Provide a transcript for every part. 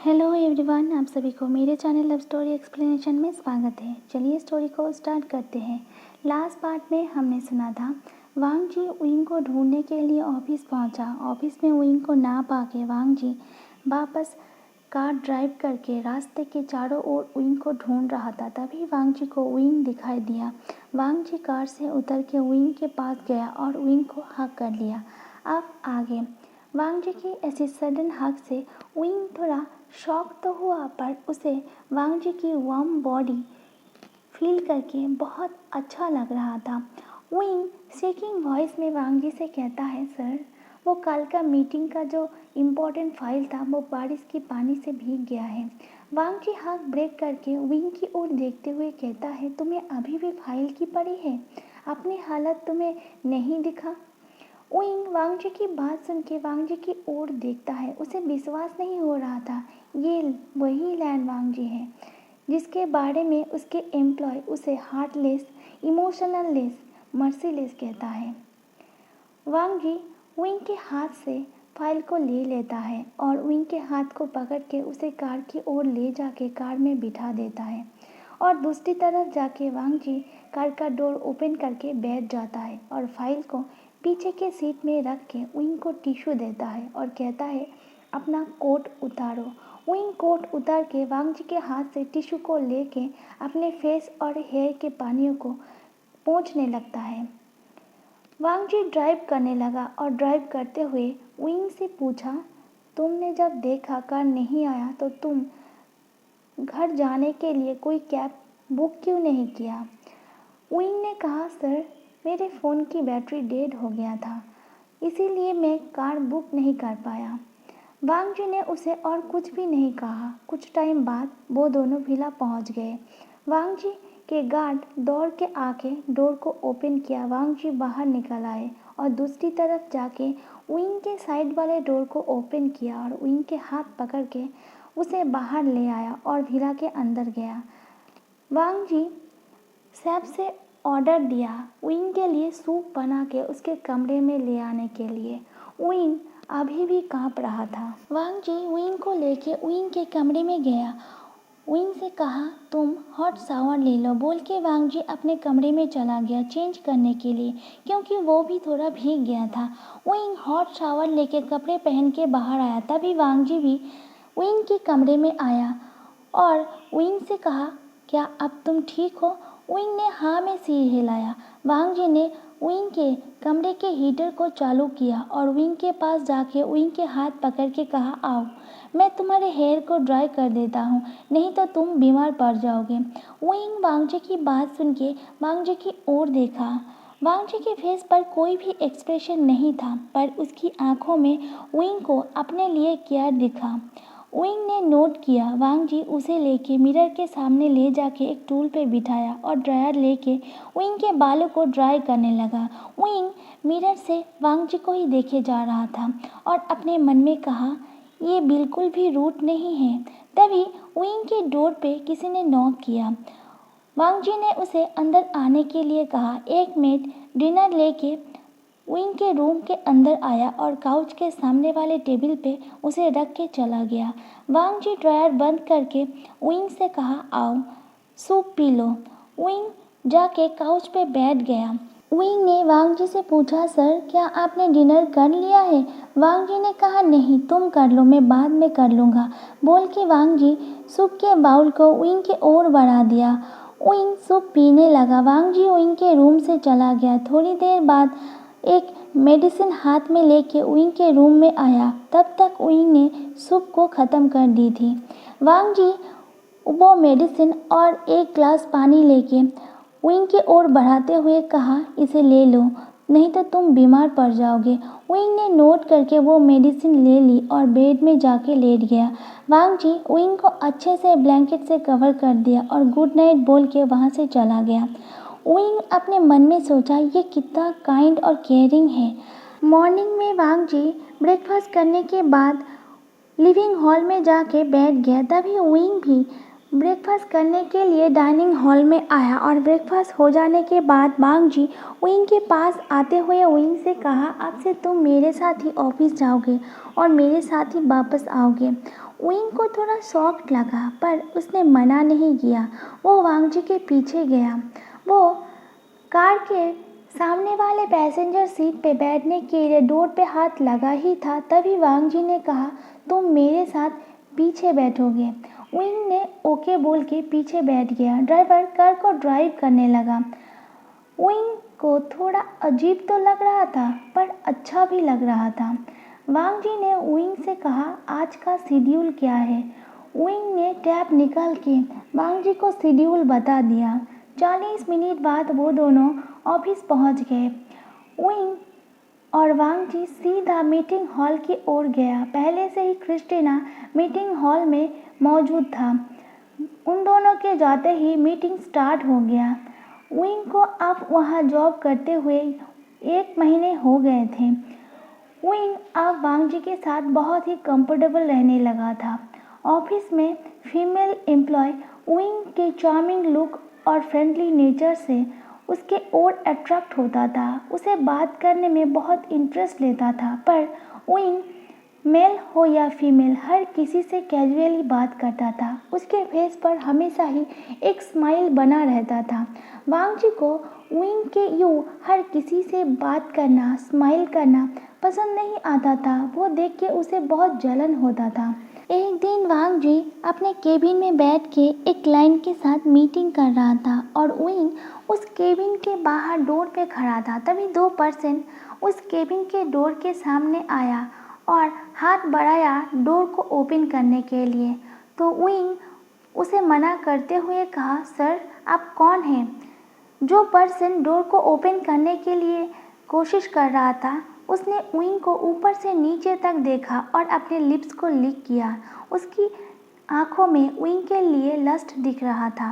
Hello everyone, आप सभी को मेरे चैनल लव स्टोरी एक्सप्लेनेशन में स्वागत है। चलिए स्टोरी को स्टार्ट करते हैं। लास्ट पार्ट में हमने सुना था वांग जी विंग को ढूंढने के लिए ऑफिस पहुंचा। ऑफिस में विंग को ना पाके वांग जी वापस कार ड्राइव करके रास्ते के चारों ओर विंग को ढूंढ रहा था। तभी वांग जी को विंग दिखाई दिया। वांग जी कार से उतर के विंग के पास गया और विंग को हक कर लिया। अब आगे वांग जी की ऐसी सडन हक से विंग थोड़ा शॉक तो हुआ, पर उसे वांग जी की वार्म बॉडी फील करके बहुत अच्छा लग रहा था। विंग शेकिंग वॉइस में वांग जी से कहता है, सर वो कल का मीटिंग का जो इम्पोर्टेंट फाइल था वो बारिश के पानी से भीग गया है। वांग जी हाथ ब्रेक करके विंग की ओर देखते हुए कहता है, तुम्हें अभी भी फाइल की पड़ी है? अपनी हालत तुम्हें नहीं दिखा? विंग वांग जी की बात सुन के वांग जी की ओर देखता है। उसे विश्वास नहीं हो रहा था ये वही लैंड वांग जी है जिसके बारे में उसके एम्प्लॉय उसे हार्टलेस, इमोशनललेस, मर्सीलेस कहता है। वांग जी विंग के हाथ से फाइल को ले लेता है और विंग के हाथ को पकड़ के उसे कार की ओर ले जाके कार में बिठा देता है और दूसरी तरफ जाके वांग जी कार का डोर ओपन करके बैठ जाता है और फाइल को पीछे के सीट में रख के विंग को टिश्यू देता है और कहता है, अपना कोट उतारो। विंग कोट उतार के वांग जी के हाथ से टिश्यू को लेके अपने फेस और हेयर के पानियों को पोंछने लगता है। वांग जी ड्राइव करने लगा और ड्राइव करते हुए विंग से पूछा, तुमने जब देखा कार नहीं आया तो तुम घर जाने के लिए कोई कैब बुक क्यों नहीं किया? विंग ने कहा, सर मेरे फ़ोन की बैटरी डेड हो गया था, इसीलिए मैं कार बुक नहीं कर पाया। वांग जी ने उसे और कुछ भी नहीं कहा। कुछ टाइम बाद वो दोनों विला पहुंच गए। वांग जी के गार्ड दौड़ के आके डोर को ओपन किया। वांग जी बाहर निकल आए और दूसरी तरफ जाके विंग के साइड वाले डोर को ओपन किया और विंग के हाथ पकड़ के उसे बाहर ले आया और विला के अंदर गया। वांग जी सैफ से ऑर्डर दिया विंग के लिए सूप बना के उसके कमरे में ले आने के लिए। विंग अभी भी कांप रहा था। वांग जी विंग को लेके विंग के कमरे में गया। विंग से कहा, तुम हॉट शावर ले लो। बोल के वांग जी अपने कमरे में चला गया चेंज करने के लिए, क्योंकि वो भी थोड़ा भीग गया था। विंग हॉट शावर लेके कपड़े पहन के बाहर आया। तभी वांग जी भी विंग के कमरे में आया और विंग से कहा, क्या अब तुम ठीक हो? विंग ने हाँ में सिर हिलाया। वांग जी ने विंग के कमरे के हीटर को चालू किया और विंग के पास जाके विंग के हाथ पकड़ के कहा, आओ मैं तुम्हारे हेयर को ड्राई कर देता हूँ, नहीं तो तुम बीमार पड़ जाओगे। विंग वांग जी की बात सुन के वांग जी की ओर देखा। वांग जी के फेस पर कोई भी एक्सप्रेशन नहीं था, पर उसकी आंखों में विंग को अपने लिए केयर दिखा। विंग ने नोट किया। वांग जी उसे लेके मिरर के सामने ले जाके एक टूल पे बिठाया और ड्रायर लेके विंग के बालों को ड्राई करने लगा। विंग मिरर से वांग जी को ही देखे जा रहा था और अपने मन में कहा, ये बिल्कुल भी रूट नहीं है। तभी विंग के डोर पे किसी ने नॉक किया। वांग जी ने उसे अंदर आने के लिए कहा। एक मेड डिनर लेके विंग के रूम के अंदर आया और काउच के सामने वाले टेबल पे उसे रख के चला गया। वांग जी ड्रायर बंद करके विंग से कहा, आओ सूप पी लो। विंग जाके काउच पे बैठ गया। विंग ने वांग जी से पूछा, सर क्या आपने डिनर कर लिया है? वांग जी ने कहा, नहीं तुम कर लो, मैं बाद में कर लूँगा। बोल के वांग जी सूप के बाउल को विंग के ओर बढ़ा दिया। विंग सूप पीने लगा। वांग जी विंग के रूम से चला गया। थोड़ी देर बाद एक मेडिसिन हाथ में लेके विंग के रूम में आया। तब तक विंग ने सूप को ख़त्म कर दी थी। वांग जी वो मेडिसिन और एक ग्लास पानी लेके विंग की ओर बढ़ाते हुए कहा, इसे ले लो, नहीं तो तुम बीमार पड़ जाओगे। विंग ने नोट करके वो मेडिसिन ले ली और बेड में जाके लेट गया। वांग जी विंग को अच्छे से ब्लैंकेट से कवर कर दिया और गुड नाइट बोल के वहाँ से चला गया। विंग अपने मन में सोचा, ये कितना काइंड और केयरिंग है। मॉर्निंग में वांग जी ब्रेकफास्ट करने के बाद लिविंग हॉल में जाके बैठ गया। तभी विंग भी ब्रेकफास्ट करने के लिए डाइनिंग हॉल में आया और ब्रेकफास्ट हो जाने के बाद वांग जी विंग के पास आते हुए विंग से कहा, अब से तुम मेरे साथ ही ऑफिस जाओगे और मेरे साथ ही वापस आओगे। विंग को थोड़ा शॉक लगा पर उसने मना नहीं किया। वो वांग जी के पीछे गया। वो कार के सामने वाले पैसेंजर सीट पे बैठने के लिए डोर पे हाथ लगा ही था, तभी वांग जी ने कहा, तुम मेरे साथ पीछे बैठोगे। विंग ने ओके बोल के पीछे बैठ गया। ड्राइवर कार को ड्राइव करने लगा। विंग को थोड़ा अजीब तो लग रहा था पर अच्छा भी लग रहा था। वांग जी ने विंग से कहा, आज का शेड्यूल क्या है। विंग ने टैब निकाल के वांग जी को शेड्यूल बता दिया। 40 मिनट बाद वो दोनों ऑफिस पहुंच गए। विंग और वांग जी सीधा मीटिंग हॉल की ओर गया। पहले से ही क्रिस्टीना मीटिंग हॉल में मौजूद था। उन दोनों के जाते ही मीटिंग स्टार्ट हो गया। विंग को अब वहाँ जॉब करते हुए 1 महीने हो गए थे। विंग अब वांग जी के साथ बहुत ही कंफर्टेबल रहने लगा था। ऑफिस में फीमेल एम्प्लॉय विंग के चार्मिंग लुक और फ्रेंडली नेचर से उसके ओर अट्रैक्ट होता था। उसे बात करने में बहुत इंटरेस्ट लेता था, पर विंग मेल हो या फीमेल हर किसी से कैजुअली बात करता था। उसके फेस पर हमेशा ही एक स्माइल बना रहता था। वांग जी को विंग के यूँ हर किसी से बात करना, स्माइल करना पसंद नहीं आता था। वो देख के उसे बहुत जलन होता था। एक दिन वांग जी अपने केबिन में बैठ के एक क्लाइंट के साथ मीटिंग कर रहा था और विंग उस केबिन के बाहर डोर पे खड़ा था। तभी 2 पर्सन उस केबिन के डोर के सामने आया और हाथ बढ़ाया डोर को ओपन करने के लिए। तो विंग उसे मना करते हुए कहा, सर आप कौन हैं। जो पर्सन डोर को ओपन करने के लिए कोशिश कर रहा था उसने विंग को ऊपर से नीचे तक देखा और अपने लिप्स को लिक किया। उसकी आंखों में विंग के लिए लस्ट दिख रहा था।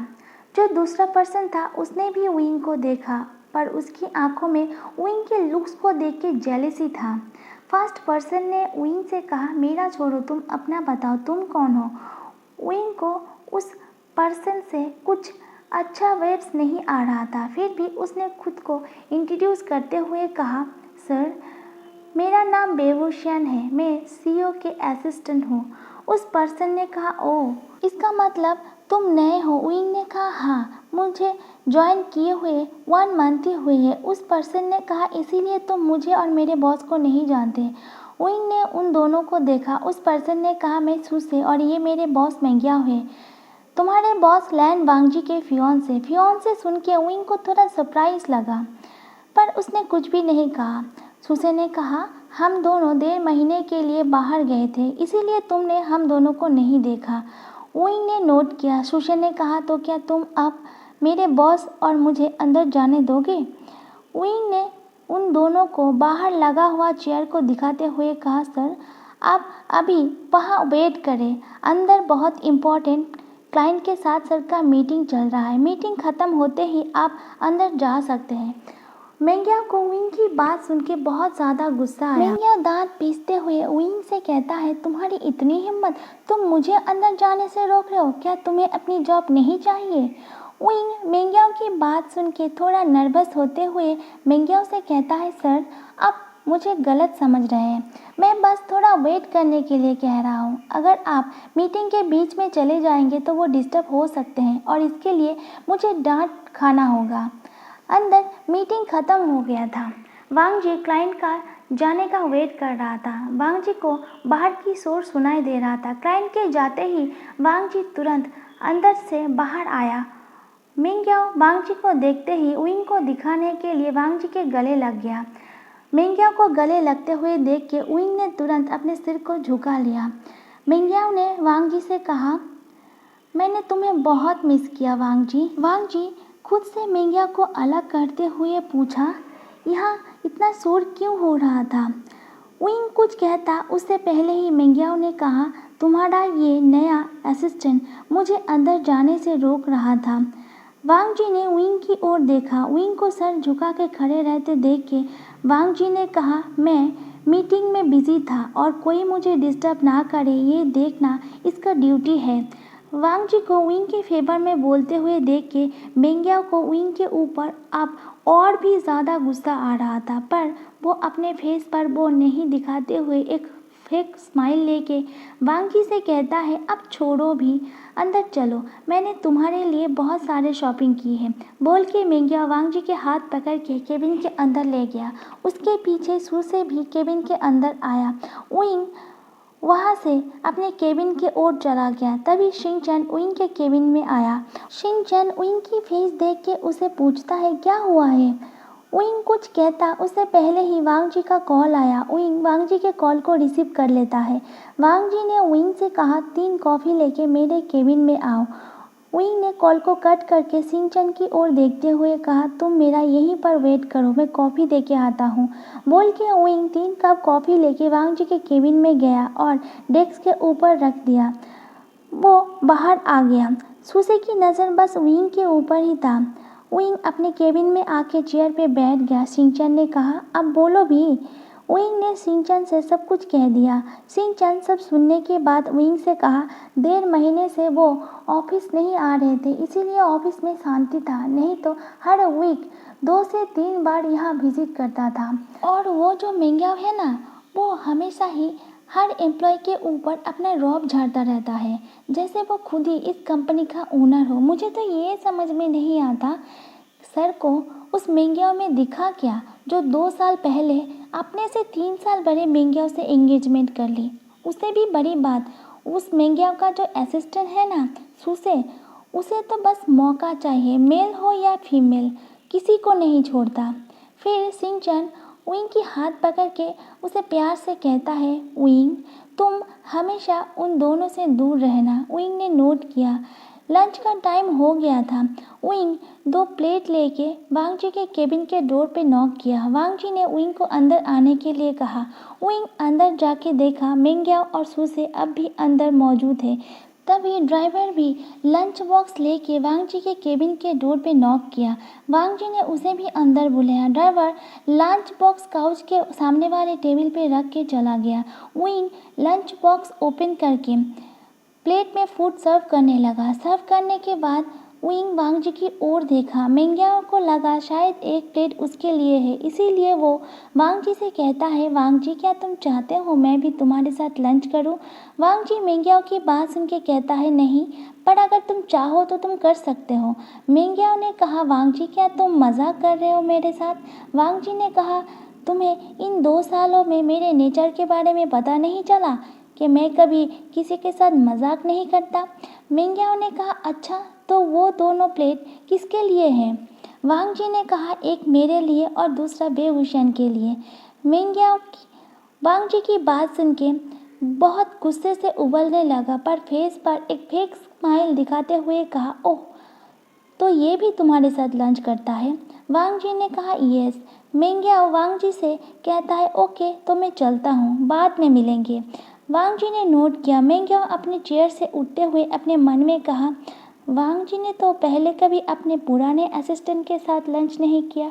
जो दूसरा पर्सन था उसने भी विंग को देखा पर उसकी आंखों में विंग के लुक्स को देख के जेलसी था। फर्स्ट पर्सन ने विंग से कहा, मेरा छोड़ो, तुम अपना बताओ, तुम कौन हो। विंग को उस पर्सन से कुछ अच्छा वेब्स नहीं आ रहा था, फिर भी उसने खुद को इंट्रोड्यूस करते हुए कहा, सर मेरा नाम बेवुशियन है, मैं सीईओ के असिस्टेंट हूँ। उस पर्सन ने कहा, ओह इसका मतलब तुम नए हो। विंग ने कहा, हाँ मुझे ज्वाइन किए हुए 1 मंथ ही हुए हैं। उस पर्सन ने कहा, इसीलिए तुम मुझे और मेरे बॉस को नहीं जानते। विंग ने उन दोनों को देखा। उस पर्सन ने कहा, मैं सुसे और ये मेरे बॉस मेंग्याओ है, तुम्हारे बॉस लैन वांग जी के फियोंसे सुन के विंग को थोड़ा सरप्राइज लगा पर उसने कुछ भी नहीं कहा। सुसे ने कहा, हम दोनों 1.5 महीने के लिए बाहर गए थे, इसीलिए तुमने हम दोनों को नहीं देखा। विंग ने नोट किया। सुसे ने कहा, तो क्या तुम अब मेरे बॉस और मुझे अंदर जाने दोगे। विंग ने उन दोनों को बाहर लगा हुआ चेयर को दिखाते हुए कहा, सर आप अभी वहाँ वेट करें, अंदर बहुत इम्पोर्टेंट क्लाइंट के साथ सर का मीटिंग चल रहा है। मीटिंग ख़त्म होते ही आप अंदर जा सकते हैं। मेंग्याओ को विंग की बात सुन के बहुत ज़्यादा गुस्सा आया। मेंग्याओ दांत पीसते हुए विंग से कहता है, तुम्हारी इतनी हिम्मत, तुम मुझे अंदर जाने से रोक रहे हो, क्या तुम्हें अपनी जॉब नहीं चाहिए। विंग मेंग्याओ की बात सुन के थोड़ा नर्वस होते हुए मेंग्याओ से कहता है, सर आप मुझे गलत समझ रहे हैं, मैं बस थोड़ा वेट करने के लिए कह रहा हूँ। अगर आप मीटिंग के बीच में चले जाएंगे तो वो डिस्टर्ब हो सकते हैं और इसके लिए मुझे डांट खाना होगा। अंदर मीटिंग ख़त्म हो गया था। वांग जी क्लाइंट का जाने का वेट कर रहा था। वांग जी को बाहर की शोर सुनाई दे रहा था। क्लाइंट के जाते ही वांग जी तुरंत अंदर से बाहर आया। मेंग्याओ वांग जी को देखते ही विंग को दिखाने के लिए वांग जी के गले लग गया। मेंग्याओ को गले लगते हुए देख के विंग ने तुरंत अपने सिर को झुका लिया। मेंग्याओ ने वांग जी से कहा, मैंने तुम्हें बहुत मिस किया वांग जी। वांग जी खुद से मेंग्याओ को अलग करते हुए पूछा, यहाँ इतना शोर क्यों हो रहा था। विंग कुछ कहता उससे पहले ही मेंग्याओ ने कहा, तुम्हारा ये नया असिस्टेंट मुझे अंदर जाने से रोक रहा था। वांग जी ने विंग की ओर देखा। विंग को सर झुका के खड़े रहते देख के वांग जी ने कहा, मैं मीटिंग में बिजी था और कोई मुझे डिस्टर्ब ना करे ये देखना इसका ड्यूटी है। वांग जी को विंग के फेवर में बोलते हुए देख के मेंग्याओ को विंग के ऊपर अब और भी ज़्यादा गुस्सा आ रहा था, पर वो अपने फेस पर वो नहीं दिखाते हुए एक फेक स्माइल लेके वांग जी से कहता है, अब छोड़ो भी, अंदर चलो, मैंने तुम्हारे लिए बहुत सारे शॉपिंग की है। बोल के मेंग्या वांग जी के हाथ पकड़ के केबिन के अंदर ले गया। उसके पीछे सूसे भी केबिन के अंदर आया। उइंग वहाँ से अपने केबिन की ओर चला गया। तभी शिनचैन उइंग के केबिन में आया। शिनचैन उइंग की फेस देख के उसे पूछता है, क्या हुआ है? उइंग कुछ कहता उससे पहले ही वांग जी का कॉल आया। उइंग वांग जी के कॉल को रिसीव कर लेता है। वांग जी ने उइंग से कहा, 3 कॉफ़ी लेके मेरे केबिन में आओ। उइंग ने कॉल को कट करके शिनचैन की ओर देखते हुए कहा, तुम मेरा यहीं पर वेट करो, मैं कॉफ़ी देके आता हूँ। बोल के उइंग 3 कप कॉफ़ी लेके वांग जी के केबिन में गया और डेस्क के ऊपर रख दिया। वो बाहर आ गया। सुसे की नज़र बस उइंग के ऊपर ही था। उइंग अपने केबिन में आके चेयर पे बैठ गया। शिनचैन ने कहा, अब बोलो भी। उइंग ने शिनचैन से सब कुछ कह दिया। शिनचैन सब सुनने के बाद उइंग से कहा, 1.5 महीने से वो ऑफिस नहीं आ रहे थे, इसीलिए ऑफिस में शांति था, नहीं तो हर वीक 2 से 3 बार यहाँ विजिट करता था। और वो जो मेंग्याओ है ना, वो हमेशा ही हर एम्प्लॉय के ऊपर अपना रौब झाड़ता रहता है, जैसे वो खुद ही इस कंपनी का ओनर हो। मुझे तो ये समझ में नहीं आता सर को उस मेंग्याओ में दिखा क्या, जो 2 साल पहले अपने से 3 साल बड़े मेंग्याओ से एंगेजमेंट कर ली। उससे भी बड़ी बात, उस मेंग्याओ का जो असिस्टेंट है ना, सुसे, उसे तो बस मौका चाहिए, मेल हो या फीमेल, किसी को नहीं छोड़ता। फिर शिनचैन उइंग की हाथ पकड़ के उसे प्यार से कहता है, उइंग तुम हमेशा उन दोनों से दूर रहना। उइंग ने नोट किया। लंच का टाइम हो गया था। उइंग 2 प्लेट लेके वांग जी के केबिन के डोर पे नॉक किया। वांग जी ने उइंग को अंदर आने के लिए कहा। उइंग अंदर जाके देखा मेंग्याओ और सुसे अब भी अंदर मौजूद है। तभी ड्राइवर भी लंच बॉक्स लेके वांग जी के केबिन के डोर पे नॉक किया। वांग जी ने उसे भी अंदर बुलाया। ड्राइवर लंच बॉक्स काउच के सामने वाले टेबल पे रख के चला गया। उइंग लंच बॉक्स ओपन करके प्लेट में फूड सर्व करने लगा। सर्व करने के बाद उइंग वांग जी की ओर देखा। मेंग्याओ को लगा शायद एक प्लेट उसके लिए है, इसीलिए वो वांग जी से कहता है, वांग जी क्या तुम चाहते हो मैं भी तुम्हारे साथ लंच करूं? वांग जी मेंग्याओ की बात सुन के कहता है, नहीं, पर अगर तुम चाहो तो तुम कर सकते हो। मेंग्याओ ने कहा, वांग जी क्या तुम मजाक कर रहे हो मेरे साथ? वांग जी ने कहा, तुम्हें इन 2 सालों में मेरे नेचर के बारे में पता नहीं चला कि मैं कभी किसी के साथ मजाक नहीं करता? मेंग्याओ ने कहा, अच्छा तो वो दोनों प्लेट किसके लिए हैं? वांग जी ने कहा, एक मेरे लिए और दूसरा बेहुसैन के लिए। मेंग्याओ वांग जी की बात सुन के बहुत गुस्से से उबलने लगा, पर फेस पर एक फेक स्माइल दिखाते हुए कहा, ओह तो ये भी तुम्हारे साथ लंच करता है? वांग जी ने कहा, यस। मेंग्याओ वांग जी से कहता है, ओके तो मैं चलता हूँ, बाद में मिलेंगे। वांग जी ने नोट किया। मेंग्याओ अपनी चेयर से उठते हुए अपने मन में कहा, वांग जी ने तो पहले कभी अपने पुराने असिस्टेंट के साथ लंच नहीं किया,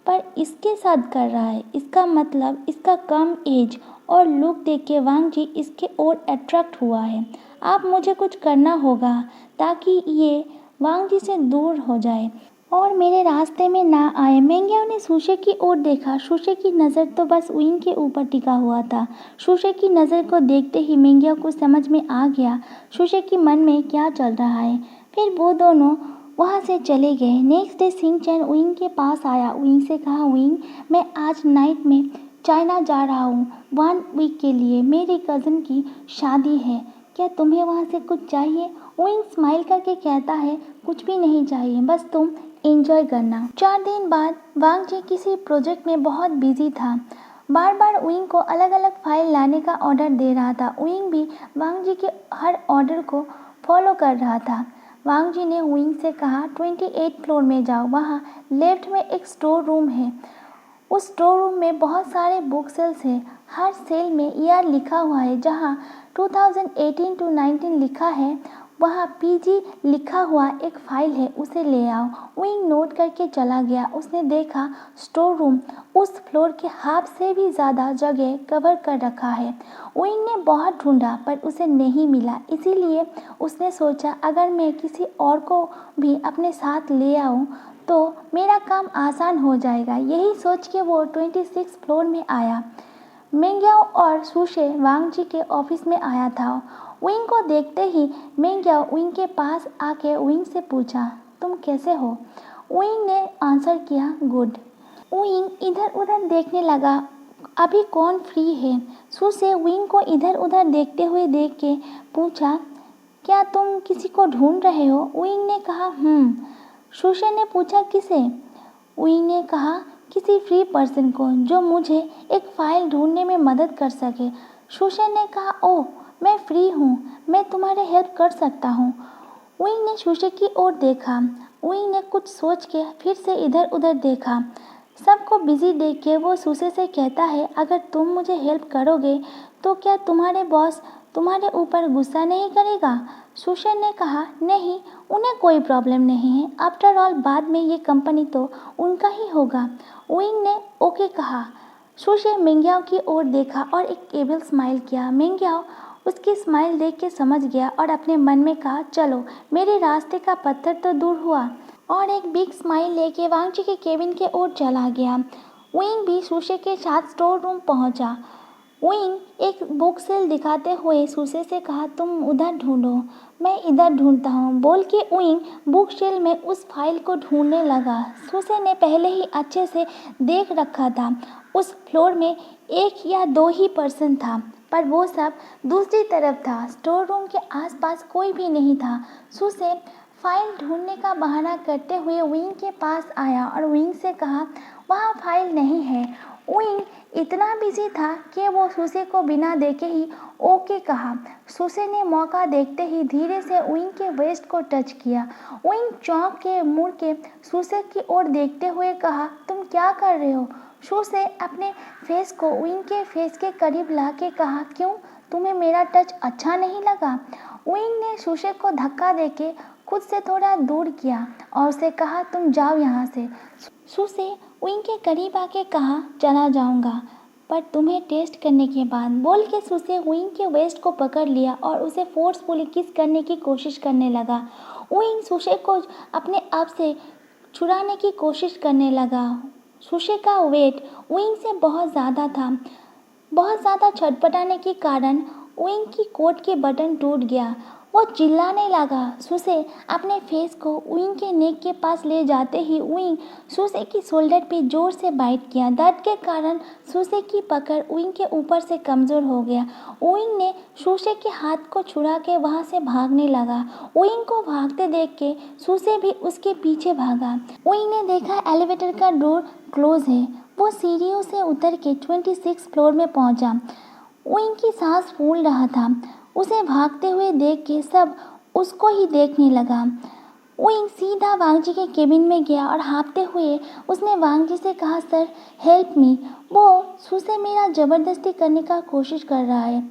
पर इसके साथ कर रहा है। इसका मतलब इसका कम एज और लुक देख के वांग जी इसके ओर अट्रैक्ट हुआ है। अब मुझे कुछ करना होगा ताकि ये वांग जी से दूर हो जाए और मेरे रास्ते में ना आए। मेंग्याओ ने सुशे की ओर देखा। सुशे की नज़र तो बस उइंग के ऊपर टिका हुआ था। सुशे की नज़र को देखते ही मेंग्याओ को समझ में आ गया सुशे के मन में क्या चल रहा है। फिर वो दोनों वहाँ से चले गए। नेक्स्ट डे शिनचैन उइंग के पास आया। उइंग से कहा, उइंग मैं आज नाइट में चाइना जा रहा हूँ 1 वीक के लिए, मेरी कज़न की शादी है, क्या तुम्हें वहाँ से कुछ चाहिए? उइंग स्माइल करके कहता है, कुछ भी नहीं चाहिए, बस तुम एंजॉय करना। 4 दिन बाद वांग जी किसी प्रोजेक्ट में बहुत बिजी था। बार बार उइंग को अलग अलग फाइल लाने का ऑर्डर दे रहा था। उइंग भी वांग जी के हर ऑर्डर को फॉलो कर रहा था। वांग जी ने उइंग से कहा, 28 फ्लोर में जाओ, वहाँ लेफ्ट में एक स्टोर रूम है। उस स्टोर रूम में बहुत सारे बुक सेल्स हैं। हर सेल में ईयर लिखा हुआ है। जहाँ 2018 to 19 लिखा है, वहाँ पीजी लिखा हुआ एक फाइल है, उसे ले आओ। उइंग नोट करके चला गया। उसने देखा स्टोर रूम उस फ्लोर के हाफ से भी ज़्यादा जगह कवर कर रखा है। उइंग ने बहुत ढूंढा पर उसे नहीं मिला, इसीलिए उसने सोचा अगर मैं किसी और को भी अपने साथ ले आऊँ तो मेरा काम आसान हो जाएगा। यही सोच के वो 26 फ्लोर में आया। मेंग्याओ और सुशे वांग जी के ऑफिस में आया था। विंग को देखते ही मेंग्याओ विंग के पास आके विंग से पूछा, तुम कैसे हो? विंग ने आंसर किया, गुड। विंग इधर उधर देखने लगा, अभी कौन फ्री है? सुशे विंग को इधर उधर देखते हुए देख के पूछा, क्या तुम किसी को ढूंढ रहे हो? विंग ने कहा, सुशे ने पूछा, किसे? विंग ने कहा, किसी फ्री पर्सन को जो मुझे एक फ़ाइल ढूंढने में मदद कर सके। सुशे ने कहा, ओह, मैं फ्री हूँ, मैं तुम्हारी हेल्प कर सकता हूँ। विंग ने सुशे की ओर देखा। विंग ने कुछ सोच के फिर से इधर उधर देखा। सबको बिजी देख के वो सुशे से कहता है, अगर तुम मुझे हेल्प करोगे तो क्या तुम्हारे बॉस तुम्हारे ऊपर गुस्सा नहीं करेगा? सुशे ने कहा, नहीं, उन्हें कोई प्रॉब्लम नहीं है। आफ्टर ऑल बाद में ये कंपनी तो उनका ही होगा। विंग ने ओके कहा। सुशे मेंग्याओ की ओर देखा और एक केबल स्माइल किया। मेंग्याओ उसकी स्माइल देख के समझ गया और अपने मन में कहा, चलो मेरे रास्ते का पत्थर तो दूर हुआ, और एक बिग स्माइल लेके वांग जी के केबिन के ओर चला गया। विंग भी सुशे के साथ स्टोर रूम पहुंचा। विंग एक बुक सेल दिखाते हुए सुशे से कहा, तुम उधर ढूंढो, मैं इधर ढूंढता हूँ, बोल के विंग बुक सेल में उस फाइल को ढूंढने लगा। सुशे ने पहले ही अच्छे से देख रखा था। उस फ्लोर में एक या दो ही पर्सन था, पर वो सब दूसरी तरफ था। स्टोर रूम के आसपास कोई भी नहीं था। सुशे फाइल ढूंढने का बहाना करते हुए विंग के पास आया और विंग से कहा, वहाँ फाइल नहीं है। विंग इतना बिजी था कि वो सुशे को बिना देखे ही ओके कहा। सुशे ने मौका देखते ही धीरे से विंग के वेस्ट को टच किया। विंग चौंक के मुड़ के सुशे की ओर देखते हुए कहा, तुम क्या कर रहे हो? सुशे अपने फेस को विंग के फेस के करीब ला के कहा, क्यों, तुम्हें मेरा टच अच्छा नहीं लगा? विंग ने सुशे को धक्का देके खुद से थोड़ा दूर किया और उसे कहा, तुम जाओ यहाँ से। सुशे विंग के करीब आके कहा, चला जाऊँगा, पर तुम्हें टेस्ट करने के बाद, बोल के सुशे विंग के वेस्ट को पकड़ लिया और उसे फोर्सफुली किस करने की कोशिश करने लगा। विंग सुशे को अपने आप से छुड़ाने की कोशिश करने लगा। सुशे का वेट विंग से बहुत ज़्यादा था। बहुत ज़्यादा छटपटाने के कारण विंग की कोट के बटन टूट गया। वो चिल्लाने लगा। सुशे अपने फेस को विंग के नेक के पास ले जाते ही विंग सुशे की शोल्डर पे जोर से बाइट किया। दर्द के कारण सुशे की पकड़ विंग के ऊपर से कमज़ोर हो गया। विंग ने सुशे के हाथ को छुड़ा के वहाँ से भागने लगा। विंग को भागते देख के सुशे भी उसके पीछे भागा। विंग ने देखा एलिवेटर का डोर क्लोज है। वो सीढ़ियों से उतर के 26 फ्लोर में पहुंचा। विंग की सांस फूल रहा था। उसे भागते हुए देख के सब उसको ही देखने लगा। विंग सीधा वांग जी के केबिन में गया और हाँफते हुए उसने वांग जी से कहा, सर हेल्प मी, वो सुशे मेरा ज़बरदस्ती करने का कोशिश कर रहा है।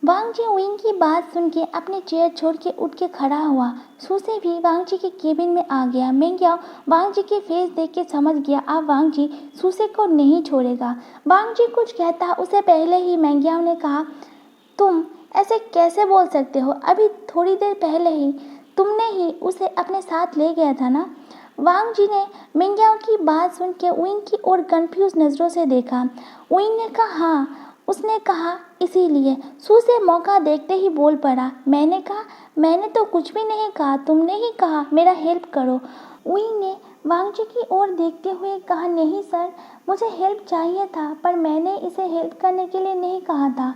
वांग जी विंग की बात सुन के अपनी चेयर छोड़ के उठ के खड़ा हुआ। सुशे भी वांग जी के केबिन में आ गया। मेंग्याओ वांग जी के फेस देख के समझ गया, अब वांग जी सुशे को नहीं छोड़ेगा। वांग जी कुछ कहता उससे पहले ही मेंग्याओ ने कहा, तुम ऐसे कैसे बोल सकते हो? अभी थोड़ी देर पहले ही तुमने ही उसे अपने साथ ले गया था ना? वांग जी ने मेंग्याओ की बात सुन के विंग की ओर कंफ्यूज नज़रों से देखा। विंग ने कहा, हाँ, उसने कहा, इसीलिए। सुशे मौका देखते ही बोल पड़ा, मैंने कहा? मैंने तो कुछ भी नहीं कहा, तुमने ही कहा मेरा हेल्प करो। विंग ने वांग जी की ओर देखते हुए कहा, नहीं सर, मुझे हेल्प चाहिए था, पर मैंने इसे हेल्प करने के लिए नहीं कहा था।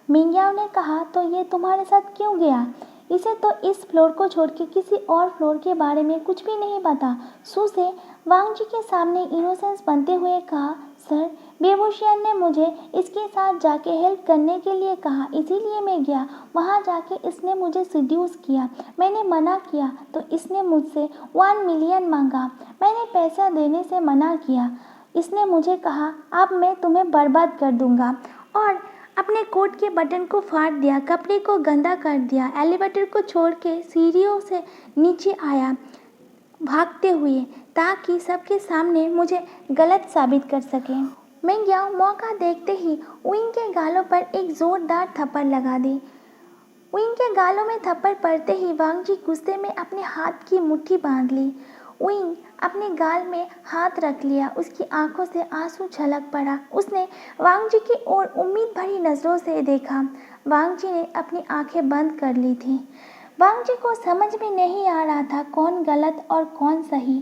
मेंग्याओ ने कहा, तो ये तुम्हारे साथ क्यों गया? इसे तो इस फ्लोर को छोड़ के किसी और फ्लोर के बारे में कुछ भी नहीं पता। सुशे वांग जी के सामने इनोसेंस बनते हुए कहा, सर, बेबूशियन ने मुझे इसके साथ जाके हेल्प करने के लिए कहा, इसीलिए मैं गया। वहाँ जाके इसने मुझे सीड्यूस किया। मैंने मना किया तो इसने मुझसे 1 मिलियन मांगा। मैंने पैसा देने से मना किया। इसने मुझे कहा, अब मैं तुम्हें बर्बाद कर दूंगा, और अपने कोट के बटन को फाड़ दिया, कपड़े को गंदा कर दिया। एलिवेटर को छोड़ के सीढ़ियों से नीचे आया भागते हुए, ताकि सबके सामने मुझे गलत साबित कर सके। मेंग्याओ मौका देखते ही विंग के गालों पर एक जोरदार थप्पड़ लगा दी। विंग के गालों में थप्पड़ पड़ते ही वांग जी गुस्से में अपने हाथ की मुट्ठी बांध ली। विंग अपने गाल में हाथ रख लिया। उसकी आंखों से आंसू छलक पड़ा। उसने वांग जी की ओर उम्मीद भरी नज़रों से देखा। वांग जी ने अपनी आंखें बंद कर ली थी। वांग जी को समझ में नहीं आ रहा था कौन गलत और कौन सही।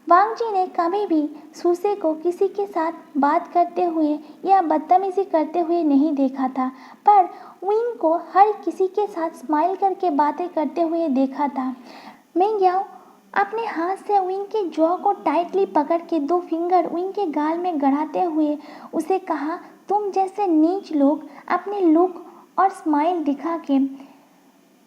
वांग जी ने कभी भी सूसे को किसी के साथ बात करते हुए या बदतमीजी करते हुए नहीं देखा था, पर विंग को हर किसी के साथ स्माइल करके बातें करते हुए देखा था। मिंग्याओ अपने हाथ से विंग के जॉ को टाइटली पकड़ के 2 फिंगर विंग के गाल में गड़ाते हुए उसे कहा, तुम जैसे नीच लोग अपने लुक और स्माइल दिखा के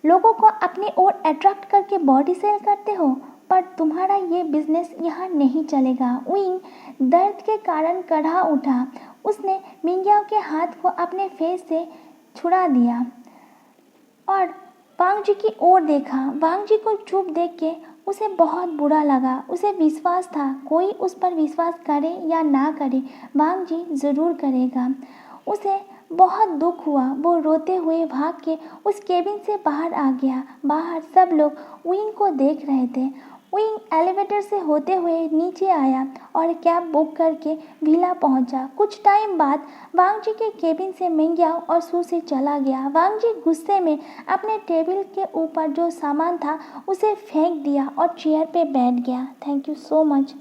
लोगों को अपनी ओर अट्रैक्ट करके बॉडी सेल करते हो, पर तुम्हारा ये बिजनेस यहाँ नहीं चलेगा। विंग दर्द के कारण कड़ा उठा। उसने मिंग्याओ के हाथ को अपने फेस से छुड़ा दिया और वांग जी की ओर देखा। वांग जी को चुप देख के उसे बहुत बुरा लगा। उसे विश्वास था कोई उस पर विश्वास करे या ना करे, वांग जी ज़रूर करेगा। उसे बहुत दुख हुआ। वो रोते हुए भाग के उस केबिन से बाहर आ गया। बाहर सब लोग विंग को देख रहे थे। विंग एलिवेटर से होते हुए नीचे आया और कैब बुक करके विला पहुंचा। कुछ टाइम बाद वांग जी के केबिन से मिंग्याओ और सू से चला गया। वांग जी गुस्से में अपने टेबल के ऊपर जो सामान था उसे फेंक दिया और चेयर पे बैठ गया। Thank you so much.